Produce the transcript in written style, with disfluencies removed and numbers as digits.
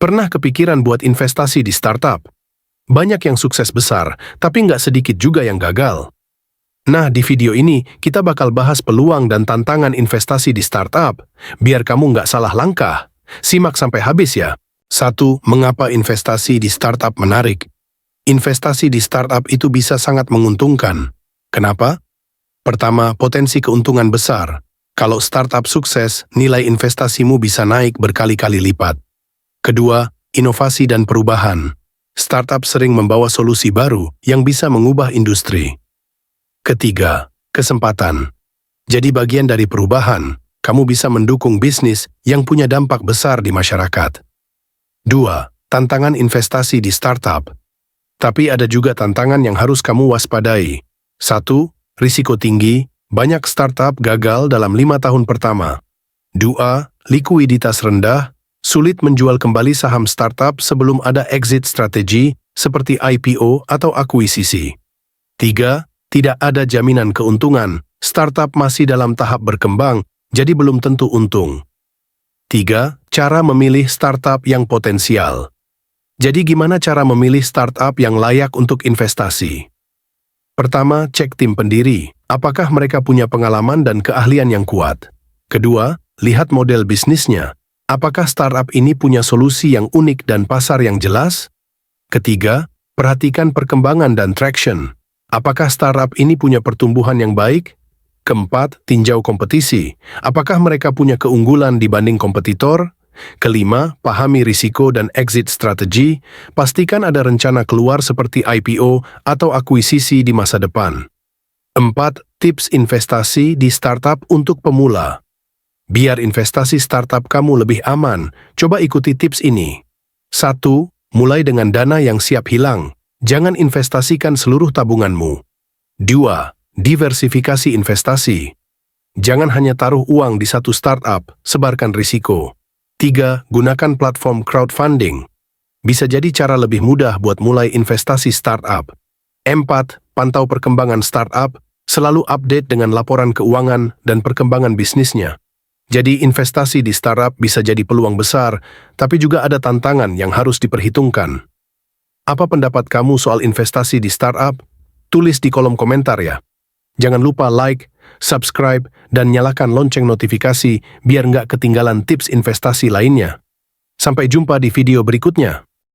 Pernah kepikiran buat investasi di startup? Banyak yang sukses besar, tapi nggak sedikit juga yang gagal. Nah, di video ini kita bakal bahas peluang dan tantangan investasi di startup, biar kamu nggak salah langkah. Simak sampai habis ya. 1. Mengapa investasi di startup menarik? Investasi di startup itu bisa sangat menguntungkan. Kenapa? Pertama, potensi keuntungan besar. Kalau startup sukses, nilai investasimu bisa naik berkali-kali lipat. Kedua, inovasi dan perubahan. Startup sering membawa solusi baru yang bisa mengubah industri. Ketiga, kesempatan. Jadi bagian dari perubahan, kamu bisa mendukung bisnis yang punya dampak besar di masyarakat. 2. Tantangan investasi di startup. Tapi ada juga tantangan yang harus kamu waspadai. 1. Risiko tinggi, banyak startup gagal dalam 5 tahun pertama. 2. Likuiditas rendah, sulit menjual kembali saham startup sebelum ada exit strategi seperti IPO atau akuisisi. 3. Tidak ada jaminan keuntungan, startup masih dalam tahap berkembang, jadi belum tentu untung. 3. Cara memilih startup yang potensial. Jadi gimana cara memilih startup yang layak untuk investasi? Pertama, cek tim pendiri. Apakah mereka punya pengalaman dan keahlian yang kuat? Kedua, lihat model bisnisnya. Apakah startup ini punya solusi yang unik dan pasar yang jelas? Ketiga, perhatikan perkembangan dan traction. Apakah startup ini punya pertumbuhan yang baik? Keempat, tinjau kompetisi. Apakah mereka punya keunggulan dibanding kompetitor? Kelima, pahami risiko dan exit strategi. Pastikan ada rencana keluar seperti IPO atau akuisisi di masa depan. 4. Tips investasi di startup untuk pemula. Biar investasi startup kamu lebih aman, coba ikuti tips ini. 1. Mulai dengan dana yang siap hilang. Jangan investasikan seluruh tabunganmu. 2. Diversifikasi investasi. Jangan hanya taruh uang di satu startup, sebarkan risiko. 3. Gunakan platform crowdfunding. Bisa jadi cara lebih mudah buat mulai investasi startup. 4. Pantau perkembangan startup, selalu update dengan laporan keuangan dan perkembangan bisnisnya. Jadi investasi di startup bisa jadi peluang besar, tapi juga ada tantangan yang harus diperhitungkan. Apa pendapat kamu soal investasi di startup? Tulis di kolom komentar ya. Jangan lupa like, subscribe, dan nyalakan lonceng notifikasi biar nggak ketinggalan tips investasi lainnya. Sampai jumpa di video berikutnya.